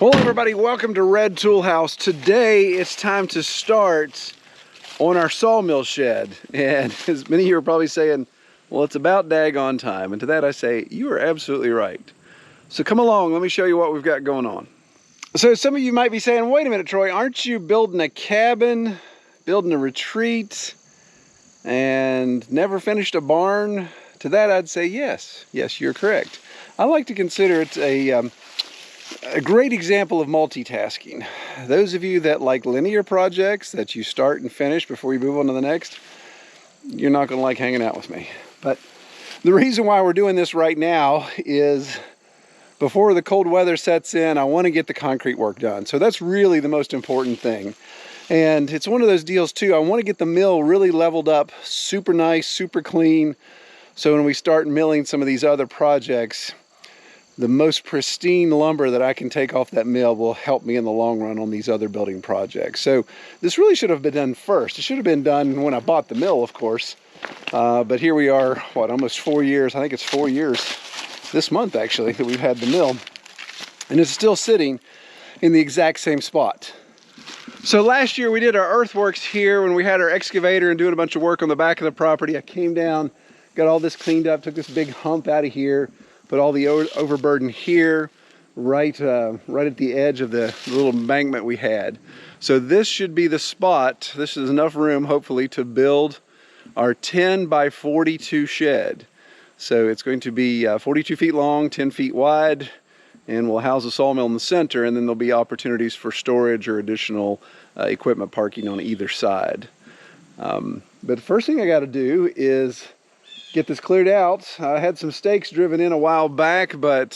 Hello everybody, welcome to Red Tool House. Today it's time to start on our sawmill shed. And as many of you are probably saying, well, it's about daggone time. And to that I say, you are absolutely right. So come along, let me show you what we've got going on. So some of you might be saying, wait a minute, Troy, aren't you building a cabin, building a retreat, and never finished a barn? To that I'd say yes. Yes, you're correct. I like to consider it a great example of multitasking. Those of you that like linear projects that you start and finish before you move on to the next, you're not going to like hanging out with me. But the reason why we're doing this right now is before the cold weather sets in, I want to get the concrete work done. So that's really the most important thing. And it's one of those deals too, I want to get the mill really leveled up, super nice, super clean. So when we start milling some of these other projects, the most pristine lumber that I can take off that mill will help me in the long run on these other building projects. So this really should have been done first. It should have been done when I bought the mill, of course. But here we are, what, almost 4 years. I think it's 4 years this month, actually, that we've had the mill. And it's still sitting in the exact same spot. So last year we did our earthworks here when we had our excavator and doing a bunch of work on the back of the property. I came down, got all this cleaned up, took this big hump out of here, put all the overburden here, right at the edge of the little embankment we had. So this should be the spot. This is enough room, hopefully, to build our 10 by 42 shed. So it's going to be 42 feet long, 10 feet wide, and we'll house a sawmill in the center, and then there'll be opportunities for storage or additional equipment parking on either side. But the first thing I got to do is get this cleared out. I had some stakes driven in a while back, but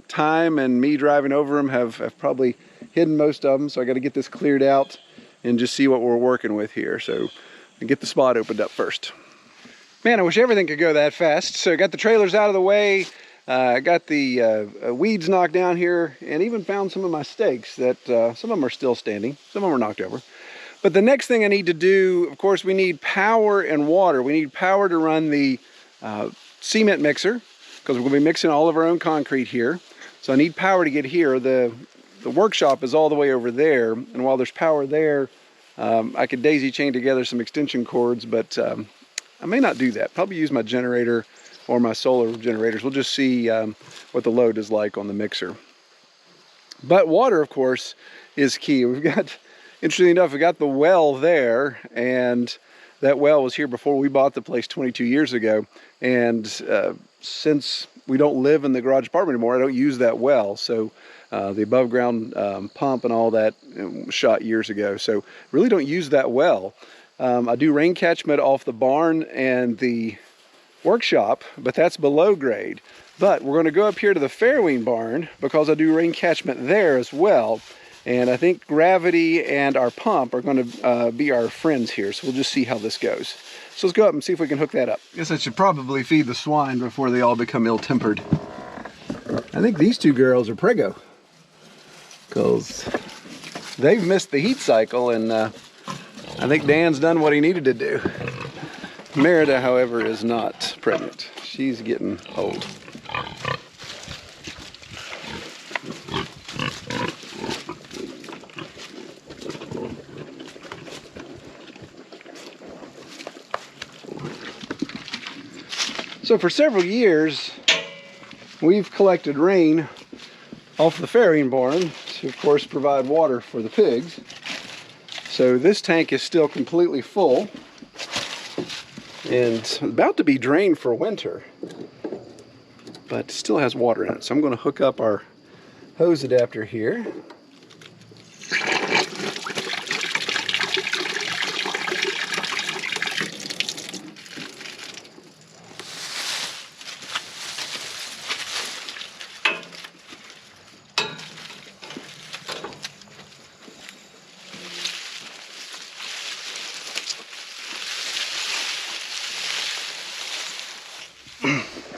time and me driving over them have probably hidden most of them. So I got to get this cleared out and just see what we're working with here. So I get the spot opened up first. Man, I wish everything could go that fast. So I got the trailers out of the way. I got the weeds knocked down here, and even found some of my stakes that some of them are still standing. Some of them are knocked over. But the next thing I need to do, of course, we need power and water. We need power to run the cement mixer, because we're going to be mixing all of our own concrete here. So I need power to get here. The workshop is all the way over there, and while there's power there, I could daisy chain together some extension cords, but I may not do that. Probably use my generator or my solar generators. We'll just see what the load is like on the mixer. But water, of course, is key. We've got, interestingly enough, we got the well there, and that well was here before we bought the place 22 years ago. And since we don't live in the garage apartment anymore, I don't use that well. So the above ground pump and all that was shot years ago. So really don't use that well. I do rain catchment off the barn and the workshop, but that's below grade. But we're going to go up here to the Fairwing barn because I do rain catchment there as well. And I think gravity and our pump are going to be our friends here. So we'll just see how this goes. So let's go up and see if we can hook that up. Guess I should probably feed the swine before they all become ill-tempered. I think these two girls are preggo, because they've missed the heat cycle, and I think Dan's done what he needed to do. Merida, however, is not pregnant. She's getting old. So for several years, we've collected rain off the Fairwing barn to, of course, provide water for the pigs. So this tank is still completely full and about to be drained for winter, but still has water in it. So I'm going to hook up our hose adapter here.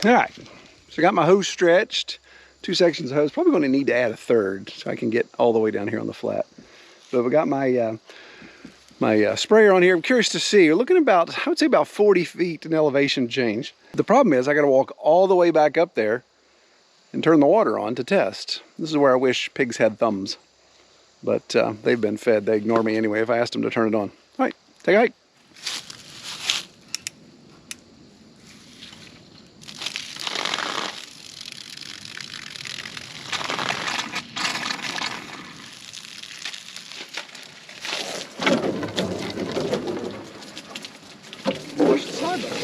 All right, so I got my hose stretched, 2 sections of hose. Probably going to need to add a third so I can get all the way down here on the flat. But we got my my sprayer on here. I'm curious to see. We're looking about, I would say about 40 feet in elevation change. The problem is I got to walk all the way back up there and turn the water on to test. This is where I wish pigs had thumbs. But they've been fed. They ignore me anyway if I ask them to turn it on. All right, take a hike. Push the side button.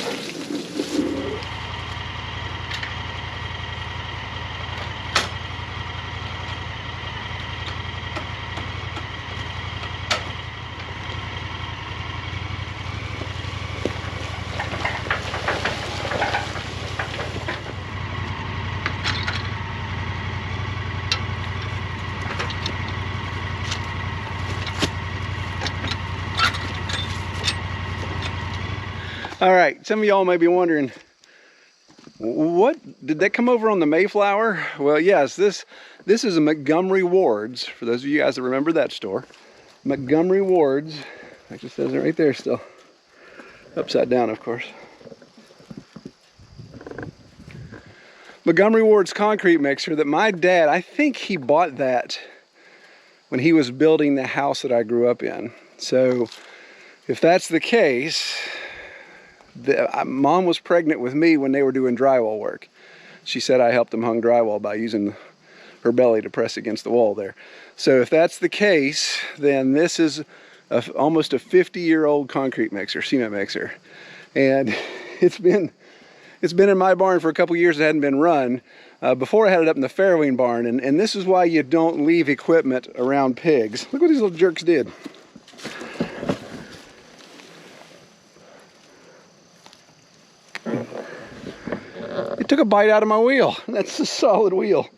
All right, some of y'all may be wondering, what did that come over on the Mayflower? Well, yes, this is a Montgomery Ward's, for those of you guys that remember that store. Montgomery Ward's, like it says it right there still, upside down of course. Montgomery Ward's concrete mixer that my dad, I think he bought that when he was building the house that I grew up in. So if that's the case, Mom was pregnant with me when they were doing drywall work. She said I helped them hung drywall by using her belly to press against the wall there. So if that's the case, then this is almost a 50-year-old concrete mixer, cement mixer. And it's been in my barn for a couple years. It hadn't been run. Before I had it up in the farrowing barn. And this is why you don't leave equipment around pigs. Look what these little jerks did. They took a bite out of my wheel. That's a solid wheel.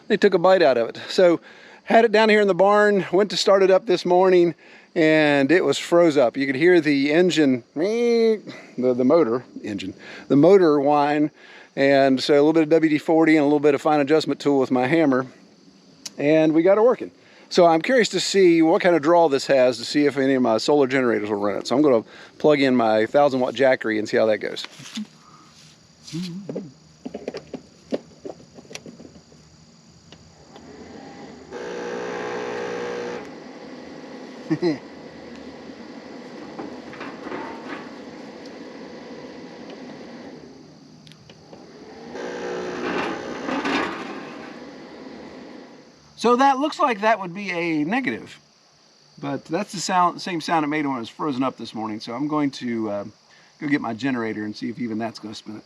They took a bite out of it. So had it down here in the barn, went to start it up this morning, and it was froze up. You could hear the engine, the motor whine, and so a little bit of WD-40 and a little bit of fine adjustment tool with my hammer, and we got it working. So I'm curious to see what kind of draw this has, to see if any of my solar generators will run it. So I'm going to plug in my 1000-watt Jackery and see how that goes. So that looks like that would be a negative, but that's the same sound it made when it was frozen up this morning. So I'm going to go get my generator and see if even that's going to spin it.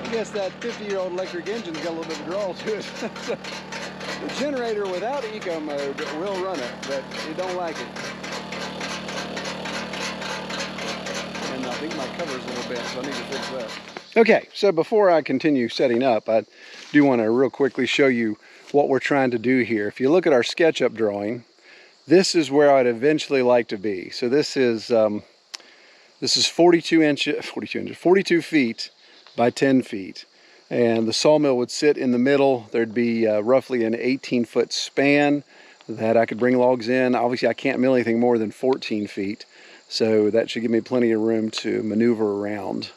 I guess that 50-year-old electric engine's got a little bit of drawl to it. So the generator without eco mode will run it, but it don't like it. And I think my cover's a little bent, so I need to fix that. Okay, so before I continue setting up, I do want to real quickly show you what we're trying to do here. If you look at our SketchUp drawing, this is where I'd eventually like to be. So this is 42 feet by 10 feet. And the sawmill would sit in the middle. There'd be roughly an 18-foot span that I could bring logs in. Obviously, I can't mill anything more than 14 feet. So that should give me plenty of room to maneuver around.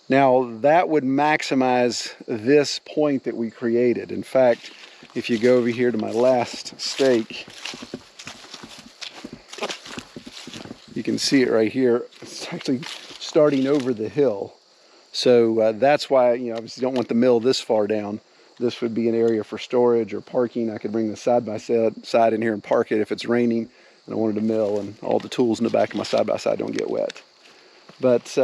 Now, that would maximize this point that we created. In fact, if you go over here to my last stake, you can see it right here. It's actually starting over the hill. So that's why, you know, obviously don't want the mill this far down. This would be an area for storage or parking. I could bring the side-by-side in here and park it if it's raining and I wanted to mill, and all the tools in the back of my side-by-side don't get wet. But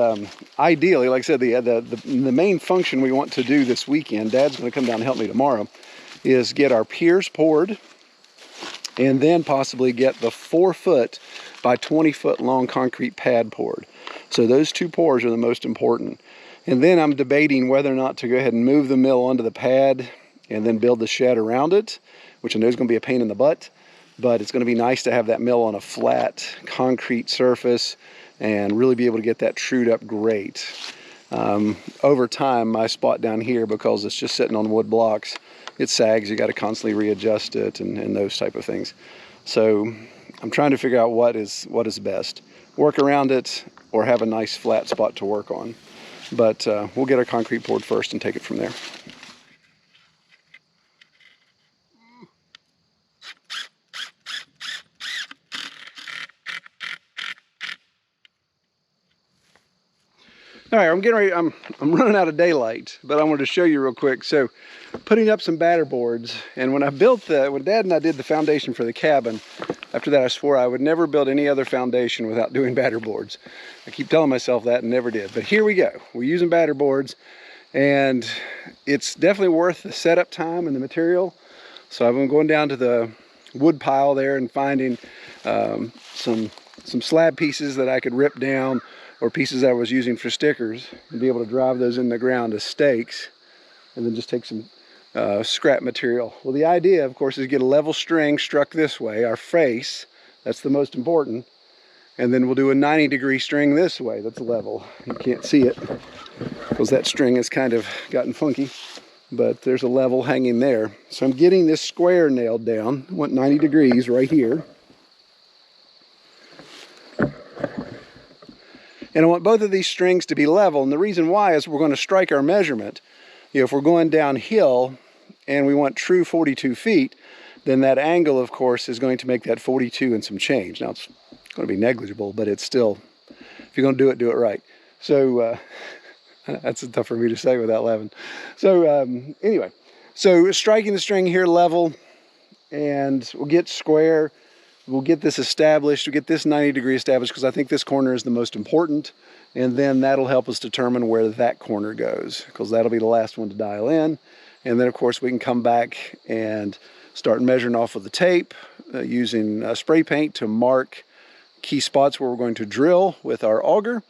ideally, like I said, the main function we want to do this weekend, Dad's going to come down and help me tomorrow, is get our piers poured and then possibly get the 4-foot by 20-foot long concrete pad poured. So those 2 pours are the most important. And then I'm debating whether or not to go ahead and move the mill onto the pad and then build the shed around it, which I know is going to be a pain in the butt, but it's going to be nice to have that mill on a flat concrete surface and really be able to get that trued up great. Over time, my spot down here, because it's just sitting on wood blocks, it sags. You got to constantly readjust it and those type of things. So I'm trying to figure out what is best. Work around it or have a nice flat spot to work on. But we'll get our concrete poured first and take it from there. All right, I'm getting ready. I'm running out of daylight, but I wanted to show you real quick. So, putting up some batter boards, and when Dad and I did the foundation for the cabin, after that I swore I would never build any other foundation without doing batter boards. I keep telling myself that and never did, but here we go. We're using batter boards, and it's definitely worth the setup time and the material. So I've been going down to the wood pile there and finding some slab pieces that I could rip down, or pieces that I was using for stickers, and be able to drive those in the ground as stakes, and then just take some scrap material. Well, the idea, of course, is get a level string struck this way, our face, that's the most important, and then we'll do a 90-degree string this way, that's level. You can't see it, because that string has kind of gotten funky, but there's a level hanging there. So I'm getting this square nailed down. I want 90 degrees right here. And I want both of these strings to be level, and the reason why is we're going to strike our measurement. You know, if we're going downhill and we want true 42 feet, then that angle, of course, is going to make that 42 and some change. Now, it's going to be negligible, but it's still, if you're going to do it right. So, that's tough for me to say without laughing. So, anyway, so striking the string here level, and we'll get square. We'll get this established, we'll get this 90-degree established, because I think this corner is the most important, and then that'll help us determine where that corner goes, because that'll be the last one to dial in. And then, of course, we can come back and start measuring off with the tape, using spray paint to mark key spots where we're going to drill with our auger,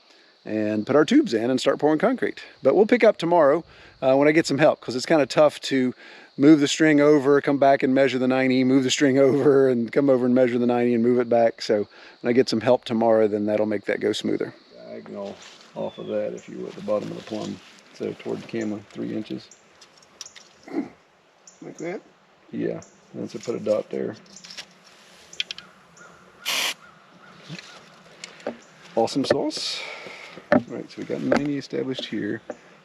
and put our tubes in and start pouring concrete. But we'll pick up tomorrow when I get some help, because it's kind of tough to move the string over, come back and measure the 90, move the string over and come over and measure the 90 and move it back. So when I get some help tomorrow, then that'll make that go smoother. Diagonal off of that, if you will, at the bottom of the plumb. So toward the camera, 3 inches. Like that? Yeah, and so put a dot there. Awesome sauce. All right, so we got 90 established here.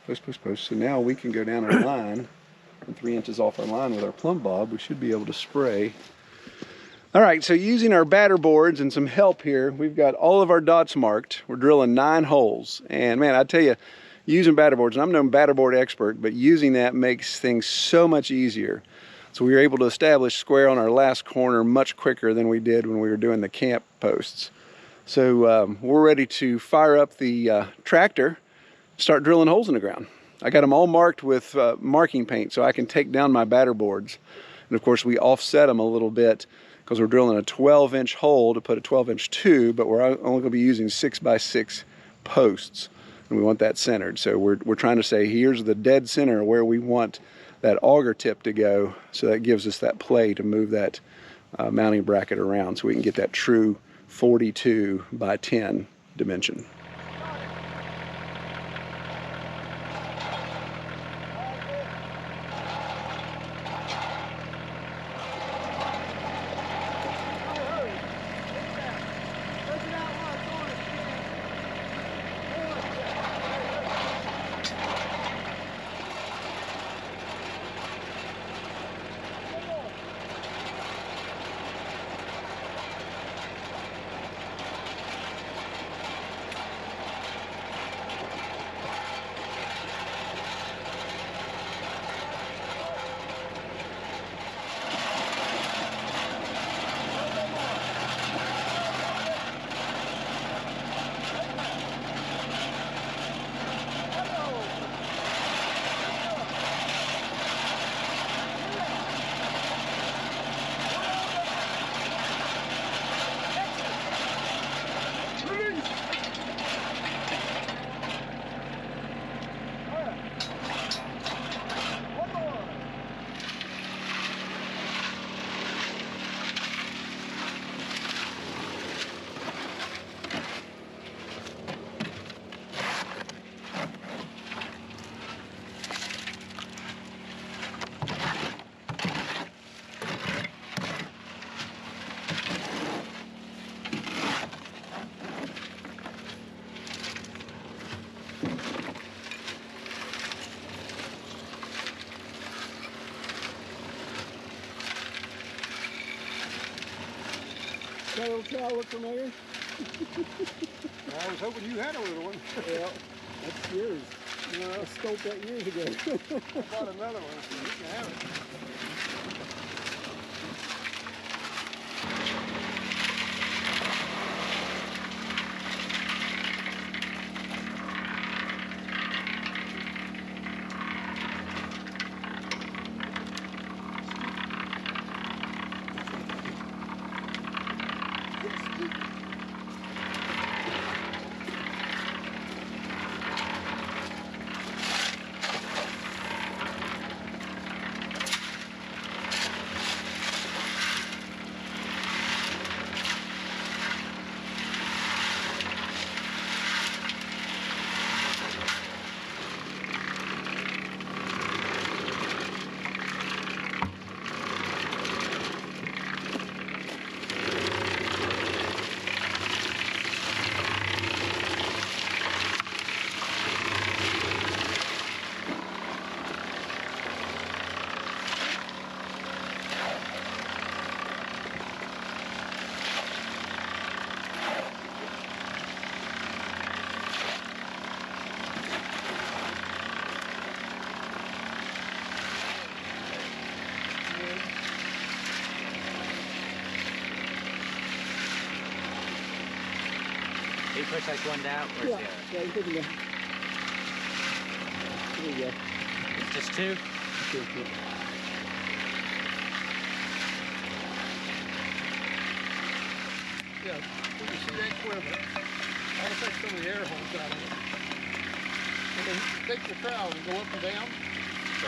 Post. So now we can go down our line, and 3 inches off our line with our plumb bob, we should be able to spray. All right, so using our batter boards and some help here, we've got all of our dots marked. We're drilling 9 holes. And man, I tell you, using batter boards, and I'm no batter board expert, but using that makes things so much easier. So we were able to establish square on our last corner much quicker than we did when we were doing the camp posts. So we're ready to fire up the tractor, start drilling holes in the ground. I got them all marked with marking paint so I can take down my batter boards. And of course we offset them a little bit because we're drilling a 12-inch hole to put a 12-inch tube, but we're only going to be using 6x6 posts, and we want that centered. So we're trying to say here's the dead center where we want that auger tip to go, so that gives us that play to move that mounting bracket around so we can get that true 42 by 10 dimension. That little trowel look familiar? I was hoping you had a little one. Yeah, that's yours. I stole that years ago. I bought another one, so you can have it. You push like one down? Where's Yeah, the other? yeah, you take it down. There you go. It's just two? Good. Yeah, you can see that quiver. I'll take some of the air holes out of it. And then take the trowel and go up and down.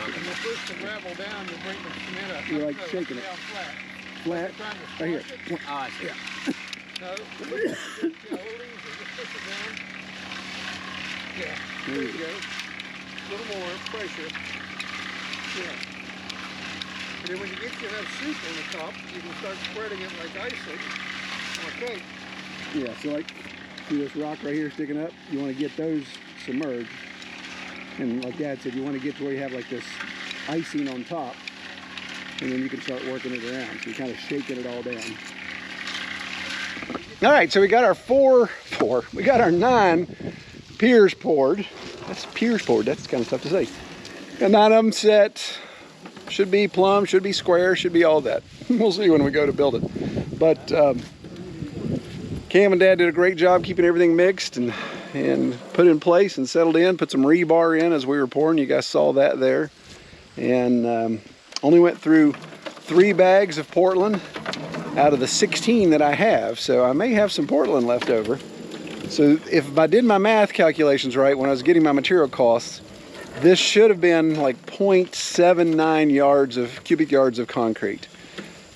And you'll push the gravel down, you'll bring the cement up. You're like So, shaking it. down flat. Flat. Trying to Right here. squash it. Oh, I see. No, just, a little easier. Just push it down. Yeah, there you go. A little more pressure. Yeah. And then when you get enough soup on the top, you can start spreading it like icing on a cake. Yeah, so like, see this rock right here sticking up? You want to get those submerged. And like Dad said, you want to get to where you have like this icing on top. And then you can start working it around. So you're kind of shaking it all down. All right, so we got our we got our 9 piers poured. That's piers poured, that's kind of tough to say. Got 9 of them set. Should be plumb, should be square, should be all that. We'll see when we go to build it. But Cam and Dad did a great job keeping everything mixed and put in place and settled in. Put some rebar in as we were pouring. You guys saw that there. And only went through 3 bags of Portland out of the 16 that I have. So I may have some Portland left over. So if I did my math calculations right when I was getting my material costs, this should have been like 0.79 cubic yards of concrete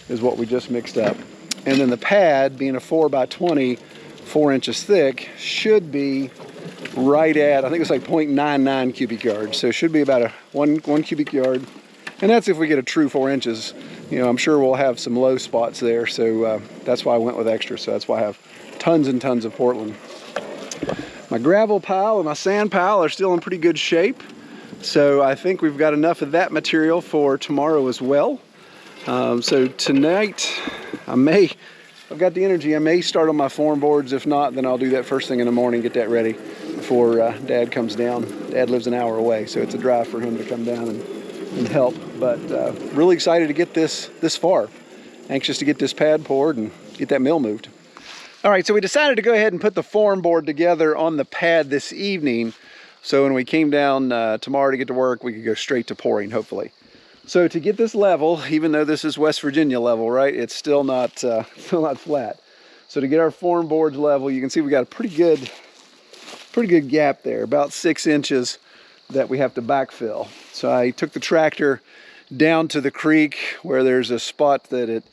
is what we just mixed up. And then the pad, being a 4x20, 4 inches thick, should be right at, I think it's like 0.99 cubic yards. So it should be about a one cubic yard. And that's if we get a true 4 inches. You know, I'm sure we'll have some low spots there. So that's why I went with extra. So that's why I have tons and tons of Portland. My gravel pile and my sand pile are still in pretty good shape. So I think we've got enough of that material for tomorrow as well. So tonight, I've got the energy. I may start on my form boards. If not, then I'll do that first thing in the morning, get that ready before Dad comes down. Dad lives an hour away, so it's a drive for him to come down and help. But really excited to get this far. Anxious to get this pad poured and get that mill moved. All right, so we decided to go ahead and put the form board together on the pad this evening. So when we came down tomorrow to get to work, we could go straight to pouring, hopefully. So to get this level, even though this is West Virginia level, right, it's still not flat. So to get our form boards level, you can see we got a pretty good gap there, about 6 inches that we have to backfill. So I took the tractor down to the creek where there's a spot that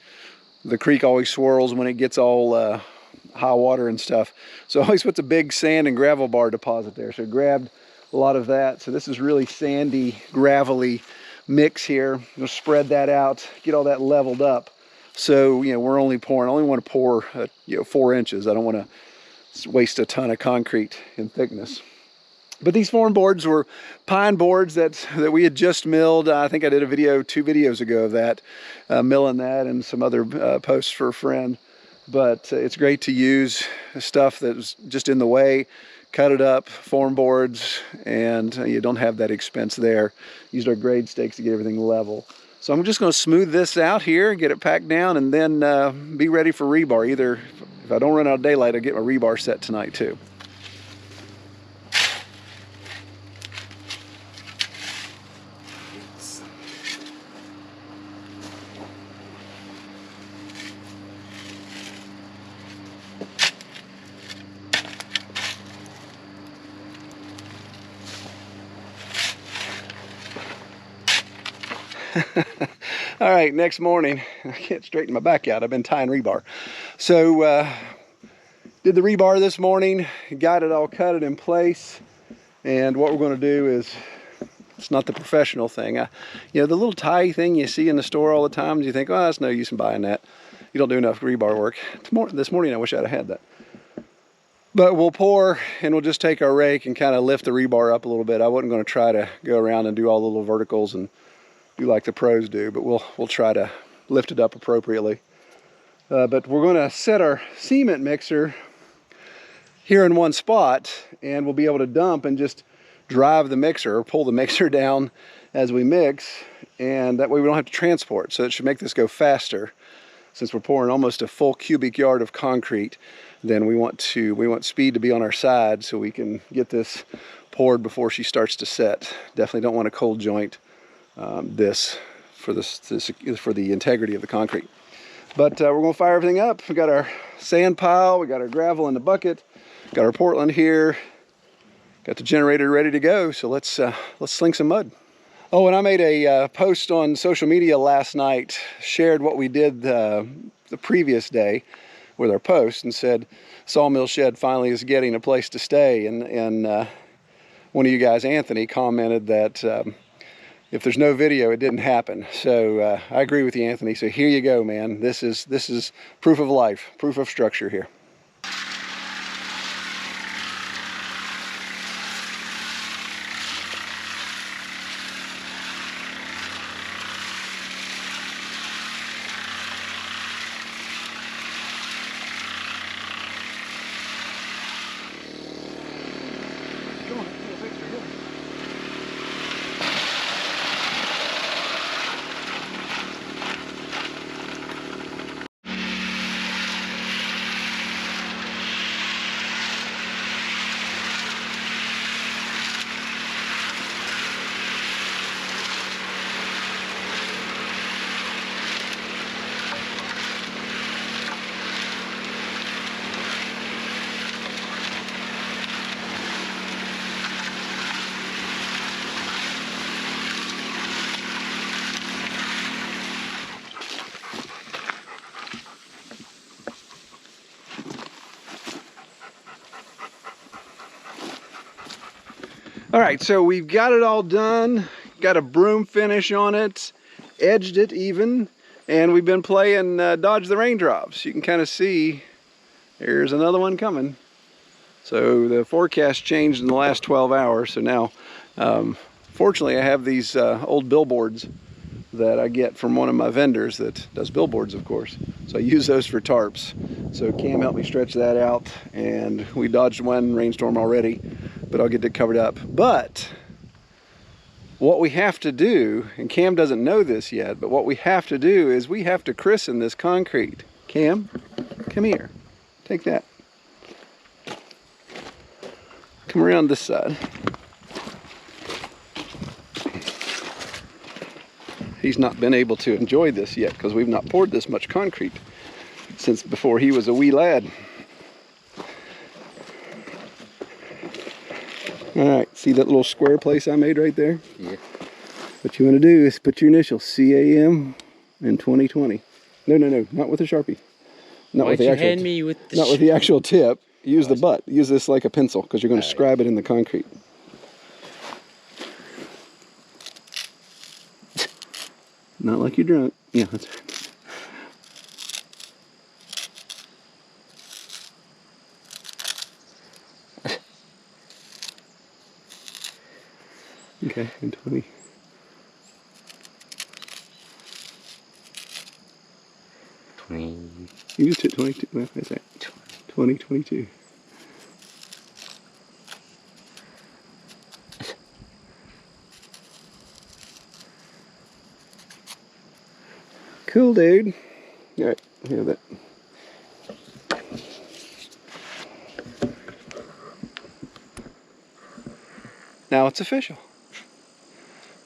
the creek always swirls when it gets all high water and stuff. So it always puts a big sand and gravel bar deposit there. So I grabbed a lot of that. So this is really sandy, gravelly mix here. We'll spread that out, get all that leveled up. So, you know, we're only want to pour 4 inches. I don't want to waste a ton of concrete in thickness. But these form boards were pine boards that we had just milled. I think I did a video 2 videos ago of that, milling that, and some other posts for a friend. but it's great to use stuff that's just in the way. Cut it up, form boards, and you don't have that expense there. Used our grade stakes to get everything level. So I'm just going to smooth this out here, get it packed down, and then be ready for rebar. Either if I don't run out of daylight, I'll get my rebar set tonight too. All right, next morning, I can't straighten my back out. I've been tying rebar. So, did the rebar this morning, got it all cut in place. And what we're going to do is, it's not the professional thing. You know, the little tie thing you see in the store all the time, you think, oh, that's no use in buying that. You don't do enough rebar work. This morning, I wish I'd have had that. But we'll pour, and we'll just take our rake and kind of lift the rebar up a little bit. I wasn't going to try to go around and do all the little verticals and do like the pros do, but we'll try to lift it up appropriately. But we're going to set our cement mixer here in one spot, and we'll be able to dump and just drive the mixer or pull the mixer down as we mix, and that way we don't have to transport. So it should make this go faster. Since we're pouring almost a full cubic yard of concrete, then we want speed to be on our side so we can get this poured before she starts to set. Definitely don't want a cold joint this for the integrity of the concrete. But we're going to fire everything up. We got our sand pile, we got our gravel in the bucket, got our Portland here, got the generator ready to go. So let's sling some mud. Oh, and I made a post on social media last night, shared what we did the previous day with our post, and said Sawmill Shed finally is getting a place to stay. And one of you guys, Anthony, commented that if there's no video, it didn't happen. So I agree with you, Anthony. So here you go, man. This is proof of life, proof of structure here. All right, so we've got it all done, got a broom finish on it, edged it even, and we've been playing Dodge the Raindrops. You can kind of see there's another one coming. So the forecast changed in the last 12 hours, so now, fortunately, I have these old billboards that I get from one of my vendors that does billboards, of course. So I use those for tarps. So Cam helped me stretch that out, and we dodged one rainstorm already, but I'll get it covered up. But what we have to do, and Cam doesn't know this yet, but what we have to do is we have to christen this concrete. Cam, come here. Take that. Come around this side. He's not been able to enjoy this yet because we've not poured this much concrete since before he was a wee lad. All right, see that little square place I made right there? Yeah. What you want to do is put your initials, CAM in 2020. No, not with a Sharpie. Not Why'd with the you actual, hand me with the not with the actual tip. Use the butt. Use this like a pencil because you're going to scribe it in the concrete. Not like you're drunk. Yeah, that's right. Okay, and 20. 20. You just hit 22. Well, that's that. 20, 22. Cool, dude. All right, here that. Now it's official.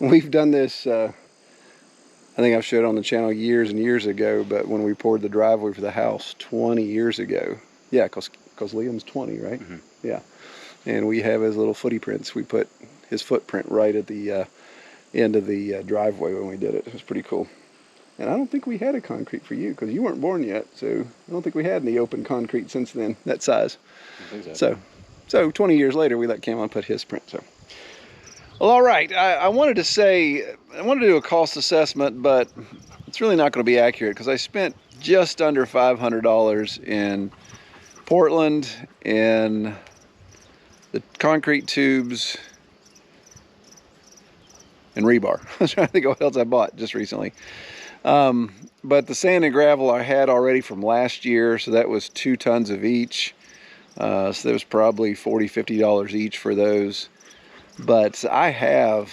We've done this, I think I've showed on the channel years and years ago, but when we poured the driveway for the house 20 years ago. Yeah, because Liam's 20, right? Mm-hmm. Yeah. And we have his little footy prints. We put his footprint right at the end of the driveway when we did it. It was pretty cool. And I don't think we had a concrete for you because you weren't born yet. So I don't think we had any open concrete since then, that size. I think so 20 years later, we let Cameron put his print. So. Well, all right. I wanted to do a cost assessment, but it's really not going to be accurate because I spent just under $500 in Portland, in the concrete tubes, and rebar. I was trying to think of what else I bought just recently. But the sand and gravel I had already from last year, so that was 2 tons of each. So that was probably $40, $50 each for those. But I have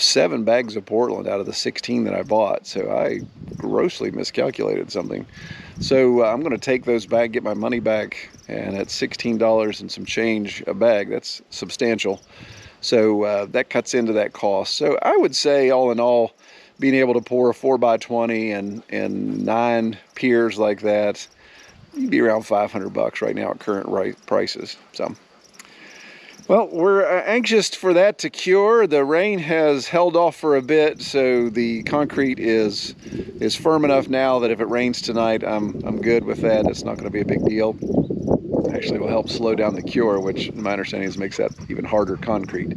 7 bags of Portland out of the 16 that I bought, so I grossly miscalculated something. So I'm going to take those back, get my money back, and at $16 and some change a bag, that's substantial. So that cuts into that cost. So I would say, all in all, being able to pour a 4x20 and 9 piers like that, you'd be around $500 right now at current prices. So. Well, we're anxious for that to cure. The rain has held off for a bit, so the concrete is firm enough now that if it rains tonight, I'm good with that. It's not going to be a big deal. Actually, it will help slow down the cure, which in my understanding is makes that even harder concrete.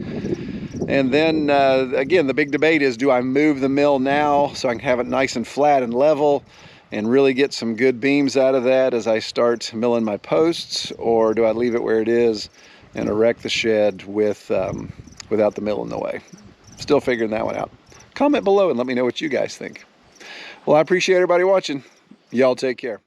And then again, the big debate is, do I move the mill now so I can have it nice and flat and level and really get some good beams out of that as I start milling my posts, or do I leave it where it is and erect the shed without the mill in the way? Still figuring that one out. Comment below and let me know what you guys think. Well, I appreciate everybody watching. Y'all take care.